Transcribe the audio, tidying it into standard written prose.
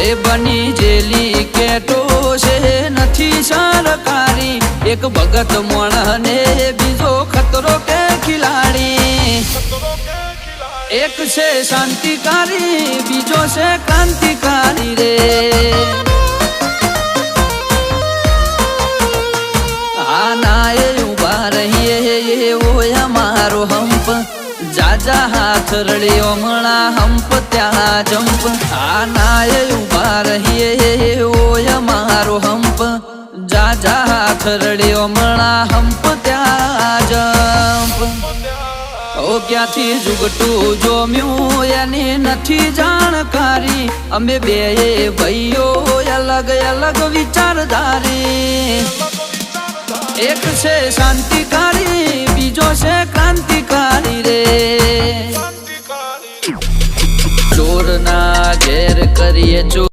એ બની જેલી કેટો છે નથી સરકારી એક ભગત મોણ ને બીજો ખતરો કે ખિલાડી એક છે શાંતિકારી બીજો છે ક્રાંતિકારી રે આના એ ઉભા રહીએ એવો અમારો હંપ જાજા હાથ રળ્યો મણા હંપ ત્યાં જંપ આના એ ઉભા રહીએ એવો અમારો હંપ જાજા હાથ રળ્યો મણા હંપ ત્યાં જંપ ઓ ક્યાંથી જુગટું જોમ્યું એની નથી જાણકારી અમે બે ભાઈઓ અલગ અલગ વિચારધારી એક છે શાંતિકારી બીજો છે ક્રાંતિકારી રે ચોર ના ઘેર કરીએ ચોર